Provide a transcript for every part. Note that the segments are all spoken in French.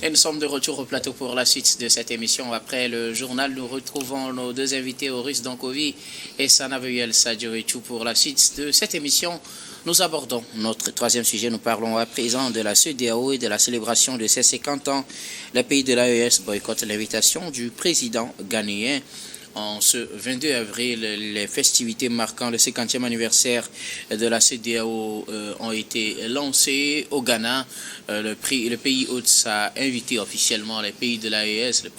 Et nous sommes de retour au plateau pour la suite de cette émission. Après le journal, nous retrouvons nos deux invités, Horus Dankovi et Sanavuel Sadjovichou, pour la suite de cette émission. Nous abordons notre troisième sujet. Nous parlons à présent de la CEDEAO et de la célébration de ses 50 ans. Le pays de l'AES boycotte l'invitation du président ghanéen. En ce 22 avril, les festivités marquant le 50e anniversaire de la CEDEAO ont été lancées au Ghana. Le pays hôte a invité officiellement les pays de l'AES. Le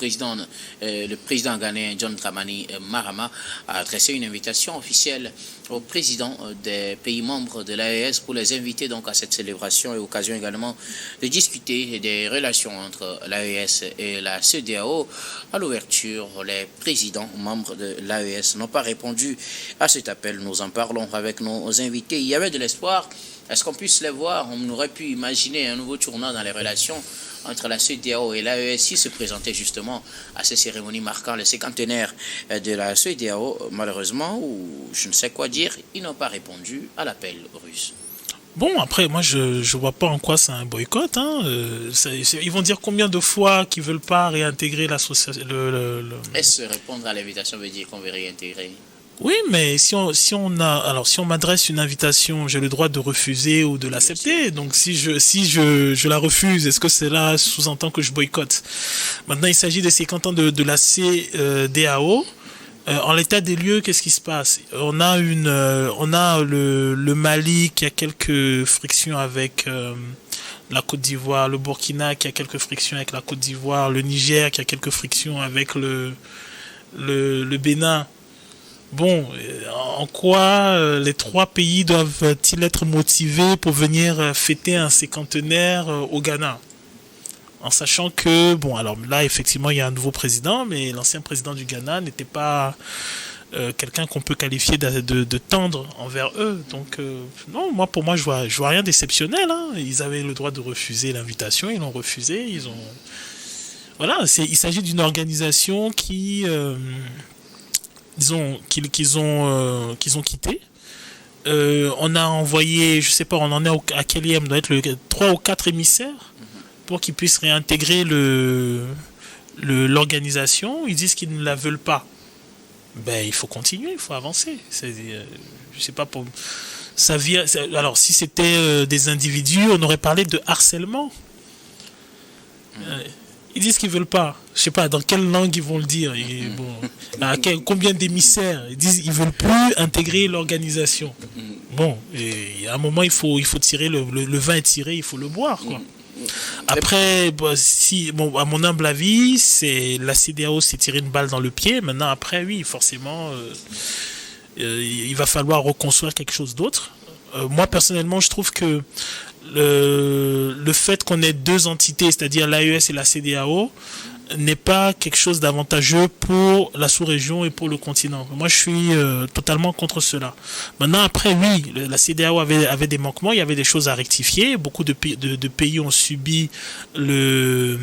président ghanéen John Dramani Mahama a adressé une invitation officielle aux présidents des pays membres de l'AES pour les inviter donc à cette célébration et occasion également de discuter des relations entre l'AES et la CEDEAO. À l'ouverture, les présidents membres de l'AES n'ont pas répondu à cet appel. Nous en parlons avec nos invités. Il y avait de l'espoir. Est-ce qu'on puisse les voir? On aurait pu imaginer un nouveau tournant dans les relations entre la CEDEAO et l'AES qui se présentait justement à ces cérémonies marquant le cinquantenaire de la CEDEAO. Malheureusement, ou je ne sais quoi dire, ils n'ont pas répondu à l'appel russe. Bon, après, moi, je vois pas en quoi c'est un boycott. Hein. Ils vont dire combien de fois qu'ils veulent pas réintégrer l'association. Est-ce répondre à l'invitation veut dire qu'on veut réintégrer? Oui, mais si on m'adresse une invitation, j'ai le droit de refuser ou de l'accepter. Donc si je la refuse, est-ce que cela sous-entend que je boycotte? Maintenant, il s'agit des 50 ans de la CEDEAO. En l'état des lieux, qu'est-ce qui se passe? On a le Mali qui a quelques frictions avec la Côte d'Ivoire, le Burkina qui a quelques frictions avec la Côte d'Ivoire, le Niger qui a quelques frictions avec le Bénin. Bon, en quoi les trois pays doivent-ils être motivés pour venir fêter un cinquantenaire au Ghana? En sachant que, bon, alors là, effectivement, il y a un nouveau président, mais l'ancien président du Ghana n'était pas quelqu'un qu'on peut qualifier de tendre envers eux. Donc, non, pour moi, je vois rien d'exceptionnel. Hein. Ils avaient le droit de refuser l'invitation, ils l'ont refusé. Voilà, il s'agit d'une organisation qu'ils ont quitté. On a envoyé, je sais pas, on en est à quel doit être 3 ou 4 émissaires pour qu'ils puissent réintégrer l'organisation. Ils disent qu'ils ne la veulent pas. Ben, il faut continuer, il faut avancer. Je sais pas, ça vient. Alors, si c'était des individus, on aurait parlé de harcèlement. Ils disent qu'ils veulent pas. Je sais pas dans quelle langue ils vont le dire. Combien d'émissaires? Ils disent qu'ils veulent plus intégrer l'organisation. Bon, et à un moment il faut tirer le vin est tiré, il faut le boire quoi. Après, à mon humble avis, c'est la CEDEAO s'est tiré une balle dans le pied. Maintenant, après, oui, forcément, il va falloir reconstruire quelque chose d'autre. Moi, personnellement, je trouve que le fait qu'on ait deux entités, c'est-à-dire l'AES et la CEDEAO, n'est pas quelque chose d'avantageux pour la sous-région et pour le continent. Moi, je suis totalement contre cela. Maintenant, après, oui, la CEDEAO avait des manquements, il y avait des choses à rectifier. Beaucoup de pays ont subi les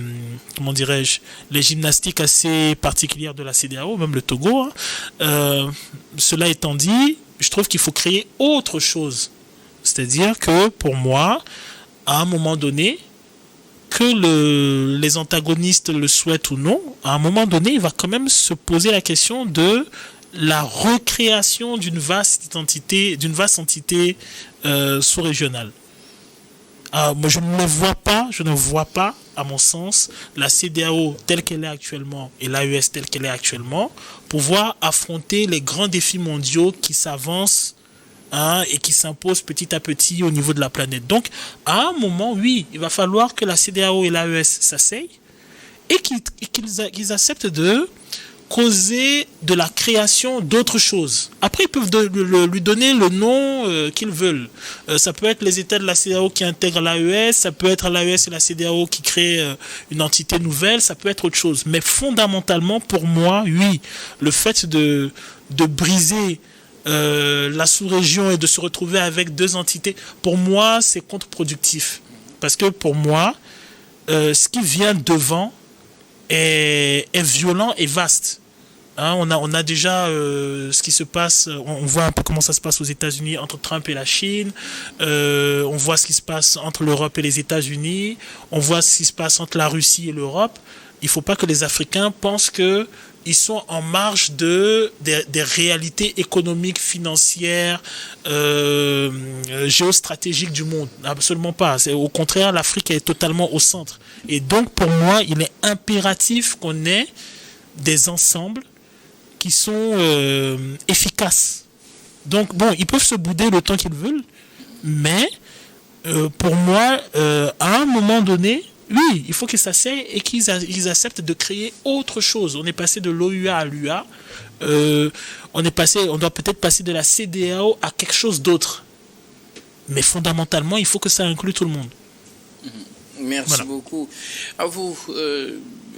gymnastiques assez particulières de la CEDEAO, même le Togo. Hein. Cela étant dit, je trouve qu'il faut créer autre chose. C'est-à-dire que, pour moi, à un moment donné, que les antagonistes le souhaitent ou non, à un moment donné, il va quand même se poser la question de la recréation d'une vaste entité sous-régionale. Moi, je ne vois pas, à mon sens, la CEDEAO telle qu'elle est actuellement et l'AES telle qu'elle est actuellement, pouvoir affronter les grands défis mondiaux qui s'avancent et qui s'impose petit à petit au niveau de la planète. Donc, à un moment, oui, il va falloir que la CEDEAO et l'AES s'asseyent et qu'ils acceptent de causer de la création d'autres choses. Après, ils peuvent lui donner le nom qu'ils veulent. Ça peut être les États de la CEDEAO qui intègrent l'AES, ça peut être l'AES et la CEDEAO qui créent une entité nouvelle, ça peut être autre chose. Mais fondamentalement, pour moi, oui, le fait de briser la sous-région et de se retrouver avec deux entités, pour moi, c'est contre-productif. Parce que pour moi, ce qui vient devant est violent et vaste. Hein, on a déjà ce qui se passe, on voit un peu comment ça se passe aux États-Unis entre Trump et la Chine, on voit ce qui se passe entre l'Europe et les États-Unis, on voit ce qui se passe entre la Russie et l'Europe. Il ne faut pas que les Africains pensent qu'ils sont en marge des réalités économiques, financières, géostratégiques du monde. Absolument pas. Au contraire, l'Afrique est totalement au centre. Et donc, pour moi, il est impératif qu'on ait des ensembles qui sont efficaces. Donc, bon, ils peuvent se bouder le temps qu'ils veulent, mais pour moi, à un moment donné, oui, il faut qu'ils s'asseyent et qu'ils acceptent de créer autre chose. On est passé de l'OUA à l'UA. On doit peut-être passer de la CEDEAO à quelque chose d'autre. Mais fondamentalement, il faut que ça inclue tout le monde. Merci beaucoup. À vous,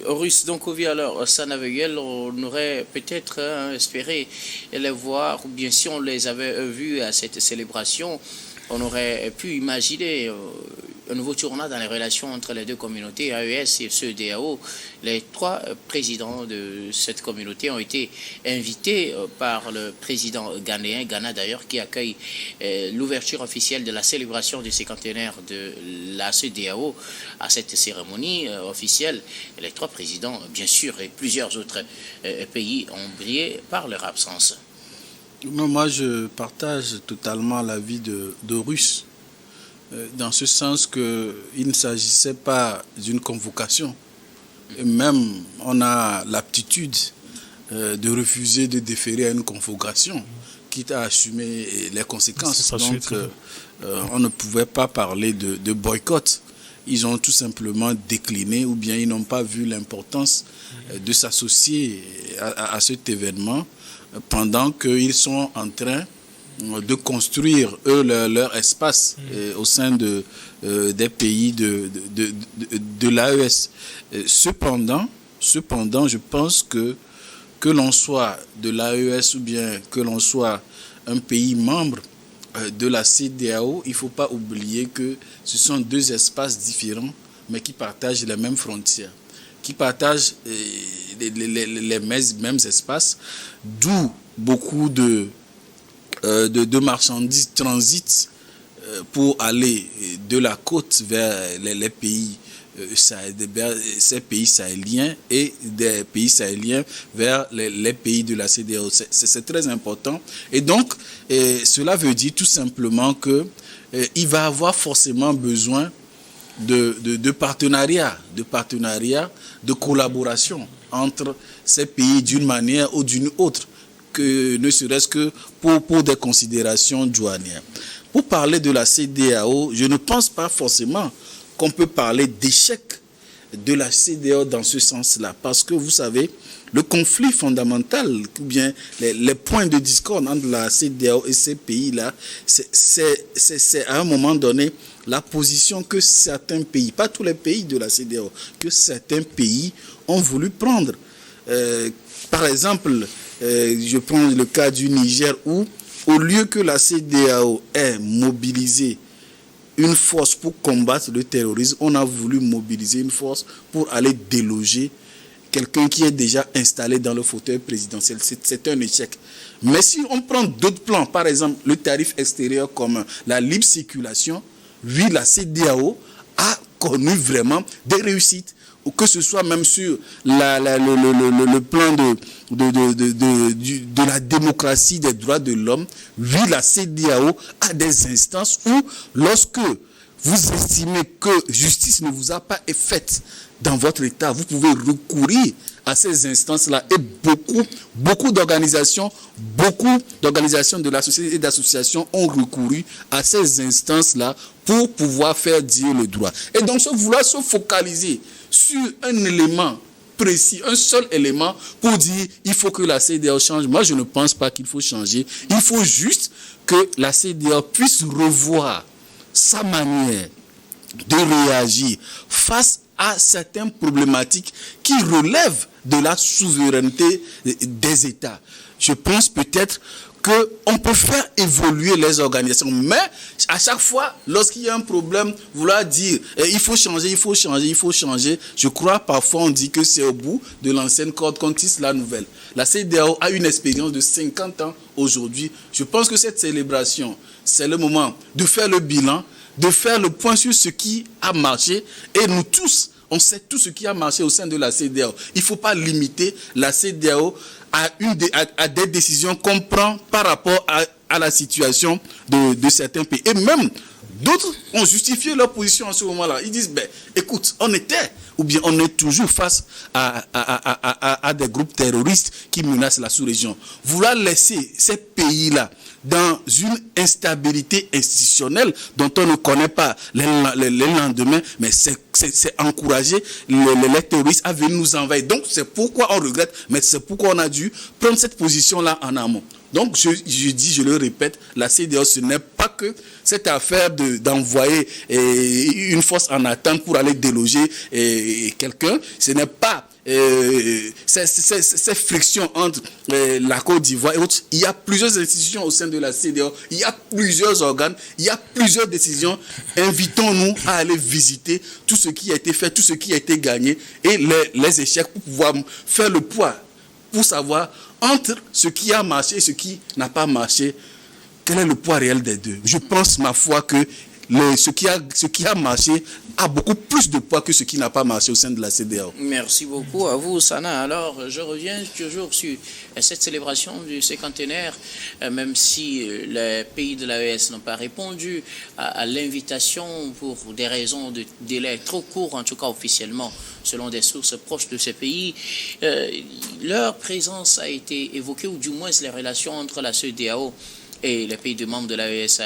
Russe Donkovi, alors, Sanaveguel, on aurait peut-être espéré les voir, ou bien si on les avait vus à cette célébration, on aurait pu imaginer un nouveau tournant dans les relations entre les deux communautés, AES et CEDEAO. Les trois présidents de cette communauté ont été invités par le président ghanéen, Ghana d'ailleurs, qui accueille l'ouverture officielle de la célébration du cinquantenaire de la CEDEAO. À cette cérémonie officielle, les trois présidents, bien sûr, et plusieurs autres pays ont brillé par leur absence. Non, moi, je partage totalement l'avis de Russe, dans ce sens qu'il ne s'agissait pas d'une convocation. Et même, on a l'aptitude de refuser de déférer à une convocation, quitte à assumer les conséquences. Donc, on ne pouvait pas parler de boycott. Ils ont tout simplement décliné, ou bien ils n'ont pas vu l'importance de s'associer à cet événement, pendant qu'ils sont en train de construire, eux, leur espace au sein des pays de l'AES. Cependant, je pense que l'on soit de l'AES ou bien que l'on soit un pays membre de la CEDEAO, il ne faut pas oublier que ce sont deux espaces différents, mais qui partagent les mêmes frontières, qui partagent les mêmes espaces, d'où beaucoup de marchandises transitent pour aller de la côte vers les pays, ces pays sahéliens, et des pays sahéliens vers les pays de la CEDEAO. C'est très important. Et donc, cela veut dire tout simplement qu'il va avoir forcément besoin de partenariat, de collaboration entre ces pays d'une manière ou d'une autre, que ne serait-ce que pour des considérations douanières. Pour parler de la CEDEAO, je ne pense pas forcément qu'on peut parler d'échec de la CEDEAO dans ce sens-là, parce que vous savez, le conflit fondamental, ou bien les points de discorde entre la CEDEAO et ces pays-là, c'est à un moment donné la position que certains pays, pas tous les pays de la CEDEAO, que certains pays ont voulu prendre. Par exemple, je prends le cas du Niger où, au lieu que la CEDEAO ait mobilisé une force pour combattre le terrorisme, on a voulu mobiliser une force pour aller déloger quelqu'un qui est déjà installé dans le fauteuil présidentiel. C'est un échec. Mais si on prend d'autres plans, par exemple le tarif extérieur commun, la libre circulation, oui, la CEDEAO a connu vraiment des réussites, ou que ce soit même sur le plan de la démocratie, des droits de l'homme. Oui, la CEDEAO a des instances où, lorsque vous estimez que justice ne vous a pas été faite dans votre État, vous pouvez recourir à ces instances-là. Et beaucoup d'organisations de la société et d'associations ont recouru à ces instances-là pour pouvoir faire dire le droit. Et donc, vouloir se focaliser sur un élément précis, un seul élément pour dire il faut que la CEDEAO change. Moi, je ne pense pas qu'il faut changer. Il faut juste que la CEDEAO puisse revoir sa manière de réagir face à certaines problématiques qui relèvent de la souveraineté des États. Je pense peut-être qu'on peut faire évoluer les organisations. Mais à chaque fois, lorsqu'il y a un problème, vouloir dire il faut changer, je crois parfois on dit que c'est au bout de l'ancienne corde qu'on tisse la nouvelle. La CEDEAO a une expérience de 50 ans aujourd'hui. Je pense que cette célébration, c'est le moment de faire le bilan, de faire le point sur ce qui a marché. Et nous tous, on sait tout ce qui a marché au sein de la CEDEAO. Il ne faut pas limiter la CEDEAO à des décisions qu'on prend par rapport à la situation de certains pays. Et même d'autres ont justifié leur position en ce moment-là. Ils disent, écoute, on était ou bien on est toujours face à des groupes terroristes qui menacent la sous-région. Vouloir laisser ces pays-là dans une instabilité institutionnelle dont on ne connaît pas les lendemains, mais c'est encourager les terroristes à venir nous envahir. Donc c'est pourquoi on regrette, mais c'est pourquoi on a dû prendre cette position-là en amont. Donc je le répète, la CEDEAO, ce n'est pas que cette affaire d'envoyer une force en attente pour aller déloger quelqu'un, ce n'est pas ces frictions entre la Côte d'Ivoire et autres. Il y a plusieurs institutions au sein de la CEDEAO, il y a plusieurs organes, il y a plusieurs décisions. Invitons-nous à aller visiter tout ce qui a été fait, tout ce qui a été gagné et les échecs pour pouvoir faire le poids, pour savoir entre ce qui a marché et ce qui n'a pas marché, quel est le poids réel des deux. Je pense, ma foi, que ce qui a marché a beaucoup plus de poids que ce qui n'a pas marché au sein de la CEDEAO. Merci beaucoup à vous, Sana. Alors, je reviens toujours sur cette célébration du cinquantenaire, même si les pays de l'AES n'ont pas répondu à l'invitation pour des raisons de délai trop court, en tout cas officiellement, selon des sources proches de ces pays. Leur présence a été évoquée, ou du moins les relations entre la CEDEAO et les pays de membres de l'AES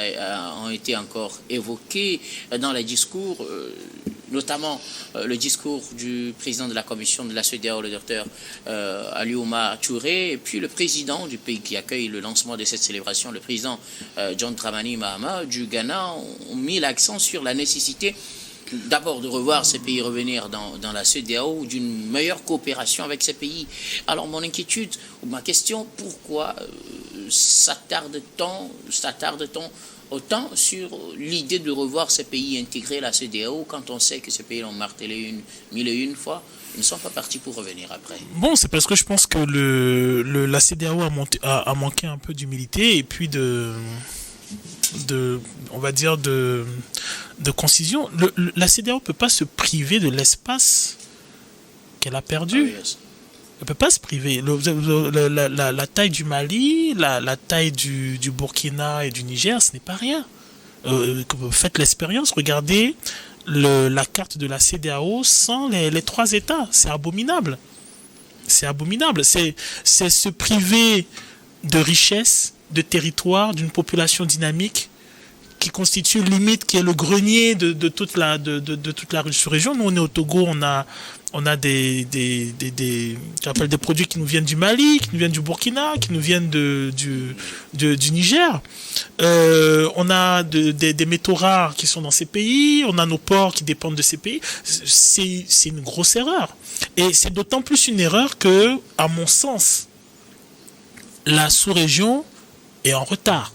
ont été encore évoqués dans les discours, notamment le discours du président de la commission de la CEDEAO, le docteur Aliouma Touré, et puis le président du pays qui accueille le lancement de cette célébration, le président John Dramani Mahama du Ghana, ont mis l'accent sur la nécessité d'abord de revoir ces pays revenir dans la CEDEAO, d'une meilleure coopération avec ces pays. Alors mon inquiétude, ou ma question, pourquoi s'attarde-t-on autant sur l'idée de revoir ces pays intégrer la CEDEAO quand on sait que ces pays l'ont martelé mille et une fois, ils ne sont pas partis pour revenir après? Bon, c'est parce que je pense que la CEDEAO a manqué un peu d'humilité et puis on va dire de concision. La CEDEAO ne peut pas se priver de l'espace qu'elle a perdu. Ah, yes. Elle ne peut pas se priver. La taille du Mali, la taille du Burkina et du Niger, ce n'est pas rien. Faites l'expérience, regardez la carte de la CEDEAO sans les trois États. C'est abominable. C'est abominable. C'est se priver de richesses, de territoire, d'une population dynamique qui constitue limite, qui est le grenier de toute la région. Nous, on est au Togo, on a des produits qui nous viennent du Mali, qui nous viennent du Burkina, qui nous viennent du Niger. On a des métaux rares qui sont dans ces pays, on a nos ports qui dépendent de ces pays. C'est une grosse erreur. Et c'est d'autant plus une erreur que, à mon sens, la sous-région est en retard.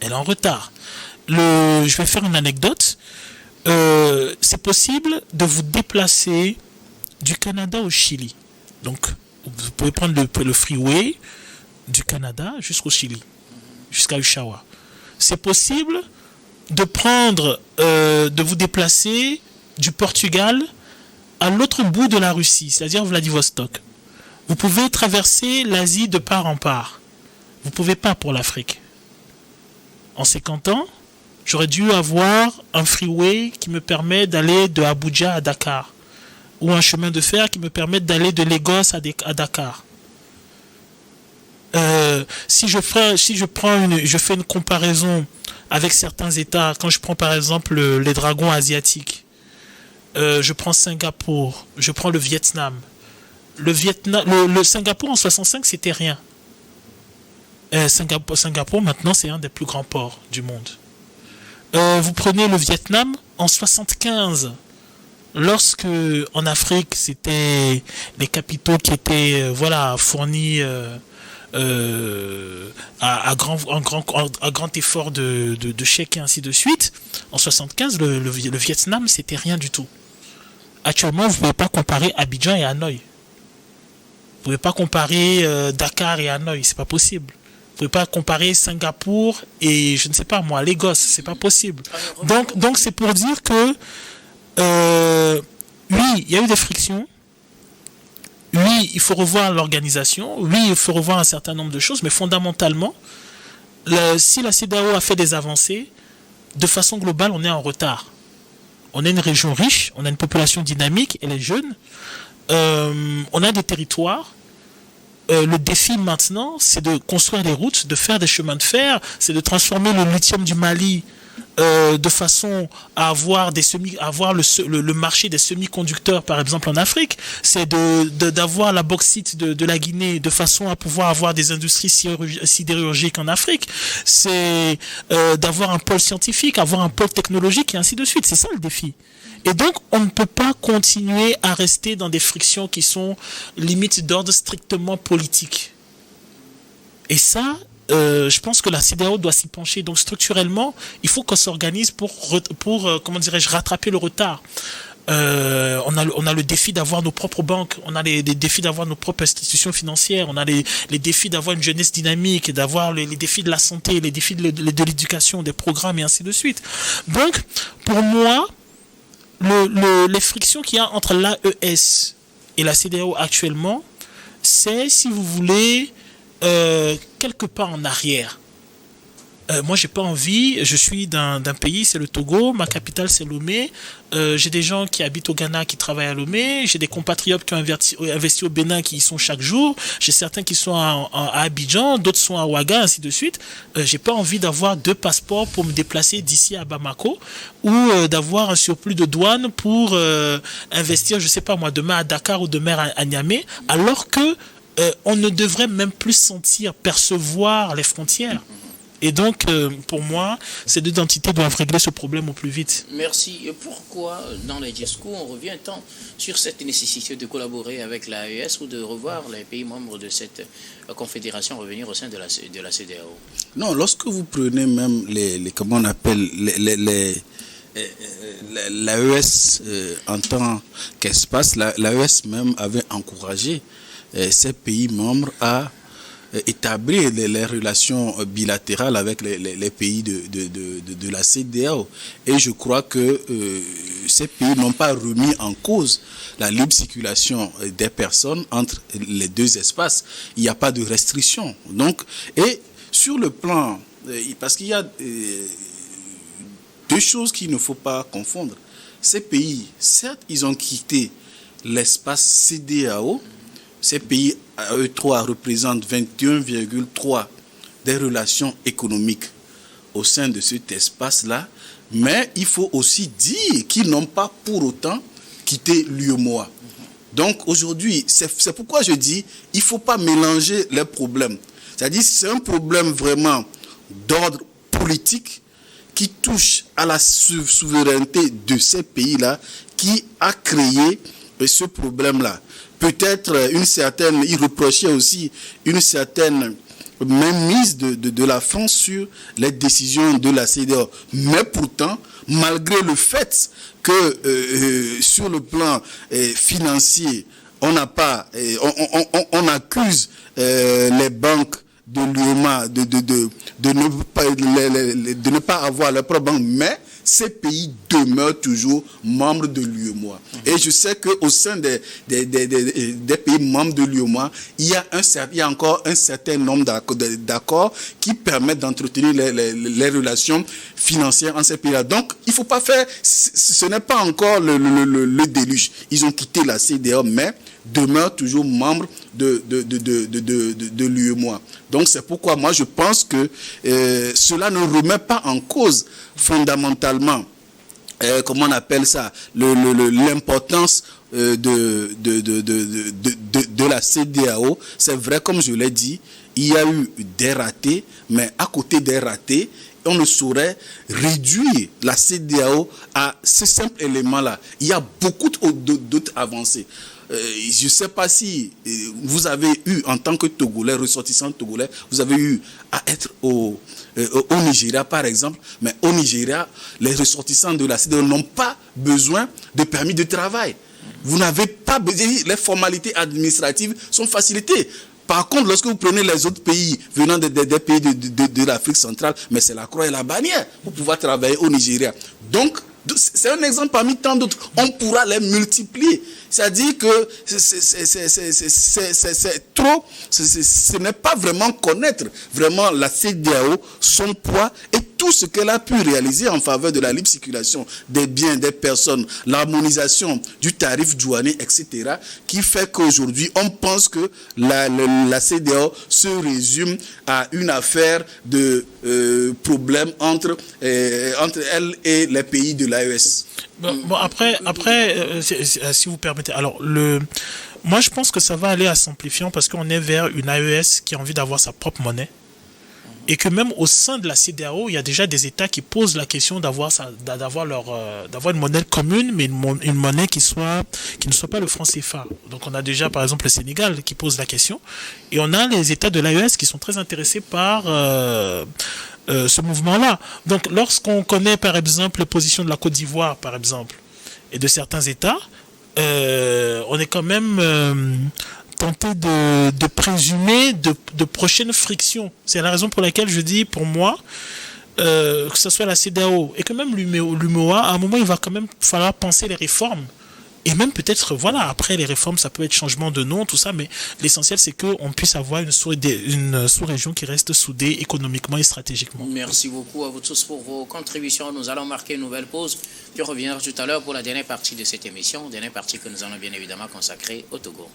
Elle est en retard. Je vais faire une anecdote. C'est possible de vous déplacer du Canada au Chili. Donc, vous pouvez prendre le freeway du Canada jusqu'au Chili, jusqu'à Ushuaia. C'est possible de vous déplacer du Portugal à l'autre bout de la Russie, c'est-à-dire Vladivostok. Vous pouvez traverser l'Asie de part en part. Vous ne pouvez pas pour l'Afrique. En 50 ans, j'aurais dû avoir un freeway qui me permet d'aller de Abuja à Dakar, ou un chemin de fer qui me permet d'aller de Lagos à Dakar. Si je fais une comparaison avec certains États, quand je prends par exemple les dragons asiatiques, je prends Singapour, je prends le Vietnam. Le Singapour en 65, c'était rien. Singapour, maintenant, c'est un des plus grands ports du monde. Vous prenez le Vietnam en 75, lorsque en Afrique, c'était les capitaux qui étaient fournis à grand effort de chèques et ainsi de suite. En 75, le Vietnam, c'était rien du tout. Actuellement, vous ne pouvez pas comparer Abidjan et Hanoï. Vous ne pouvez pas comparer Dakar et Hanoï, c'est pas possible. Vous ne pouvez pas comparer Singapour et, je ne sais pas moi, Lagos, c'est pas possible. Donc c'est pour dire que oui, il y a eu des frictions. Oui, il faut revoir l'organisation. Oui, il faut revoir un certain nombre de choses. Mais fondamentalement, si la CEDEAO a fait des avancées, de façon globale, on est en retard. On est une région riche, on a une population dynamique, elle est jeune. On a des territoires. Le défi maintenant, c'est de construire des routes, de faire des chemins de fer, c'est de transformer le lithium du Mali de façon à avoir le marché des semi-conducteurs, par exemple en Afrique. C'est d'avoir la bauxite de la Guinée de façon à pouvoir avoir des industries sidérurgiques en Afrique. C'est d'avoir un pôle scientifique, avoir un pôle technologique et ainsi de suite. C'est ça le défi. Et donc, on ne peut pas continuer à rester dans des frictions qui sont limite d'ordre strictement politique. Et ça, je pense que la CEDEAO doit s'y pencher. Donc, structurellement, il faut qu'on s'organise pour comment dirais-je, rattraper le retard. On a le défi d'avoir nos propres banques, on a les défis d'avoir nos propres institutions financières, on a les défis d'avoir une jeunesse dynamique, d'avoir les défis de la santé, les défis de l'éducation, des programmes et ainsi de suite. Donc, pour moi, les frictions qu'il y a entre l'AES et la CEDEAO actuellement, c'est, si vous voulez, quelques pas en arrière. Moi, j'ai pas envie. Je suis d'un pays, c'est le Togo. Ma capitale, c'est Lomé. J'ai des gens qui habitent au Ghana, qui travaillent à Lomé. J'ai des compatriotes qui ont investi au Bénin, qui y sont chaque jour. J'ai certains qui sont à Abidjan, d'autres sont à Ouaga, ainsi de suite. J'ai pas envie d'avoir 2 passeports pour me déplacer d'ici à Bamako ou d'avoir un surplus de douane pour investir, je sais pas moi, demain à Dakar ou demain à Niamey, alors que on ne devrait même plus percevoir les frontières. Et donc, pour moi, ces 2 entités doivent régler ce problème au plus vite. Merci. Et pourquoi, dans les discours, on revient tant sur cette nécessité de collaborer avec l'AES ou de revoir les pays membres de cette confédération revenir au sein de la CEDEAO? Non, lorsque vous prenez même comment on appelle l'AES en tant qu'espace, l'AES même avait encouragé ces pays membres à établir les relations bilatérales avec les pays de la CEDEAO. Et je crois que ces pays n'ont pas remis en cause la libre circulation des personnes entre les 2 espaces. Il n'y a pas de restriction. Donc, et sur le plan, parce qu'il y a 2 choses qu'il ne faut pas confondre. Ces pays, certes, ils ont quitté l'espace CEDEAO. Ces pays, eux 3, représentent 21,3% des relations économiques au sein de cet espace-là. Mais il faut aussi dire qu'ils n'ont pas pour autant quitté l'UEMOA. Donc aujourd'hui, c'est pourquoi je dis il ne faut pas mélanger les problèmes. C'est-à-dire c'est un problème vraiment d'ordre politique qui touche à la souveraineté de ces pays-là qui a créé ce problème-là. Peut-être il reprochait aussi une certaine mainmise de la France sur les décisions de la CEDEAO. Mais pourtant, malgré le fait que sur le plan financier, on accuse les banques de l'UEMOA de ne pas avoir leur propre banque, mais ces pays demeurent toujours membres de l'UEMOA. Et je sais qu'au sein des pays membres de l'UEMOA, il y a encore un certain nombre d'accords qui permettent d'entretenir les relations financières en ces pays-là. Donc, il ne faut pas faire... Ce n'est pas encore le déluge. Ils ont quitté la CEDEAO, mais demeurent toujours membres de l'UEMOA. Donc c'est pourquoi moi je pense que cela ne remet pas en cause fondamentalement, comment on appelle ça, l'importance de la CEDEAO. C'est vrai, comme je l'ai dit, il y a eu des ratés, mais à côté des ratés, on ne saurait réduire la CEDEAO à ce simple élément-là. Il y a beaucoup d'autres avancées. Je ne sais pas si vous avez eu, en tant que Togolais, ressortissant togolais, vous avez eu à être au Nigeria, par exemple. Mais au Nigeria, les ressortissants de la CEDEAO n'ont pas besoin de permis de travail. Vous n'avez pas besoin, les formalités administratives sont facilitées. Par contre, lorsque vous prenez les autres pays venant des pays de l'Afrique centrale, mais c'est la croix et la bannière pour pouvoir travailler au Nigeria. Donc, c'est un exemple parmi tant d'autres. On pourra les multiplier. C'est-à-dire que c'est trop, ce n'est pas vraiment connaître vraiment la CEDEAO, son poids et tout ce qu'elle a pu réaliser en faveur de la libre circulation des biens, des personnes, l'harmonisation du tarif douanier, etc., qui fait qu'aujourd'hui, on pense que la CEDEAO se résume à une affaire de problème entre elle et les pays de l'AES. Bon, après, si vous permettez, alors moi je pense que ça va aller à simplifiant parce qu'on est vers une AES qui a envie d'avoir sa propre monnaie et que même au sein de la CEDEAO, il y a déjà des États qui posent la question d'avoir une monnaie commune, mais une monnaie qui ne soit pas le franc CFA. Donc on a déjà par exemple le Sénégal qui pose la question et on a les États de l'AES qui sont très intéressés par ce mouvement-là. Donc, lorsqu'on connaît, par exemple, les positions de la Côte d'Ivoire, par exemple, et de certains États, on est quand même tenté de présumer de prochaines frictions. C'est la raison pour laquelle je dis, pour moi, que ce soit la CEDEAO et que même l'UMOA, à un moment, il va quand même falloir penser les réformes. Et même peut-être, voilà, après les réformes, ça peut être changement de nom, tout ça, mais l'essentiel, c'est qu'on puisse avoir une sous-région qui reste soudée économiquement et stratégiquement. Merci beaucoup à vous tous pour vos contributions. Nous allons marquer une nouvelle pause, puis revenir tout à l'heure pour la dernière partie de cette émission, dernière partie que nous allons bien évidemment consacrer au Togo.